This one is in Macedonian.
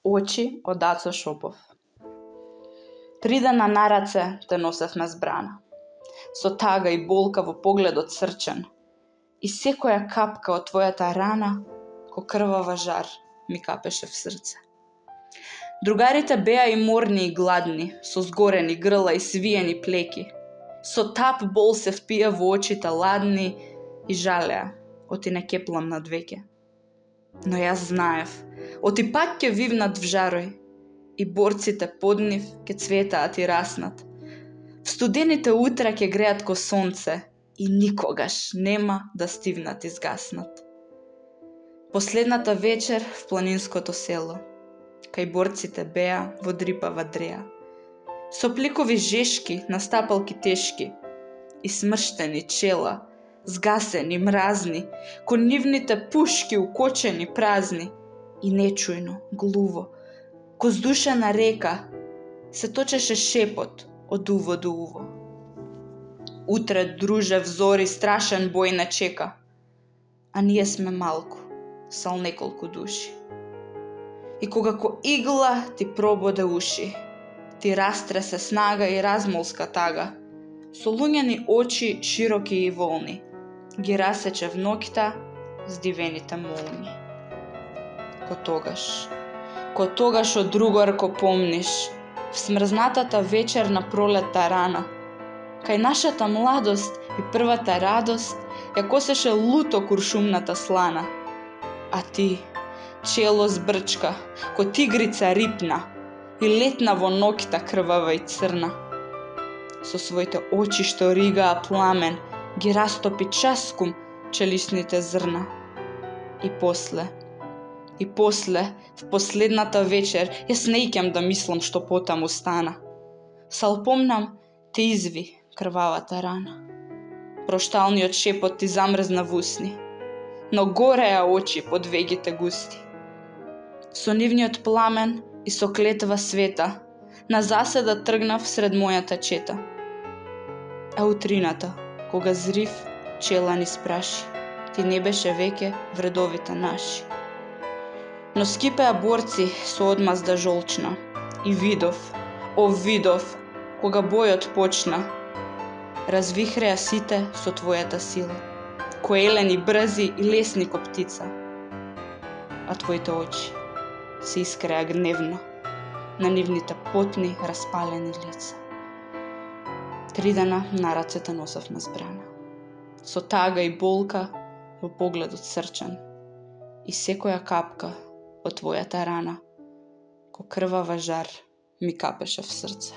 Очи од Ацо Шопов. 3 дена на раце те носевме збрана, со тага и болка во погледот срчен, и секоја капка од твојата рана, ко крвава жар, ми капеше в срце. Другарите беа и морни и гладни, со згорени грла и свиени плеки. Со тап бол се впија во очите ладни и жалеа, оти не кеплам над веќе. Но јас знаев, оти пак ќе вивнат в жарој, и борците под нив ќе цветаат и раснат. В студените утра ќе греат ко сонце и никогаш нема да стивнат и згаснат. Последната вечер в планинското село, кај борците беа во дрипава дреа, со пликови жешки на стапалки тешки и смрштени чела, згасени, мразни, кон нивните пушки укочени празни, и нечујно, глуво, ко здушена река, се точеше шепот од уво до уво. Утре, друже, взори, страшен бој не чека, а ние сме малку, сал неколку души. И кога ко игла ти прободе уши, ти растресе снага и размолска тага, со луѓени очи широки и волни, ги расече в ноќта здивените молни. Ко тогаш од другар ко помниш, в смрзнатата вечер на пролетта рана, кај нашата младост и првата радост ја косеше луто куршумната слана, а ти, чело збрчка, ко тигрица рипна и летна во ноќта крвава и црна. Со своите очи што ригаа пламен, ги растопи часкум челисните зрна. И после, в последната вечер, јас не икам да мислам што потаму стана. Сал помнам, те изви крвавата рана. Прошталниот шепот ти замрзна в усни, но гореа очи под вегите густи. Со нивниот пламен и со клетва света, на заседа тргнав сред мојата чета. А утрината, кога зрив, чела ни спраши, ти не беше веќе вредовите наши. Но скипеа борци со одмазда жолчна, и видов, кога бојот почна, развихреа сите со твојата сила, коелени брзи и лесни ко птица. А твоите очи се искреа гневно на нивните потни, распалени лица. 3 дена на рацете носевме збрана, со тага и болка во погледот срчен, и секоја капка од твојата рана, ко крвава жар, ми капеше в срце.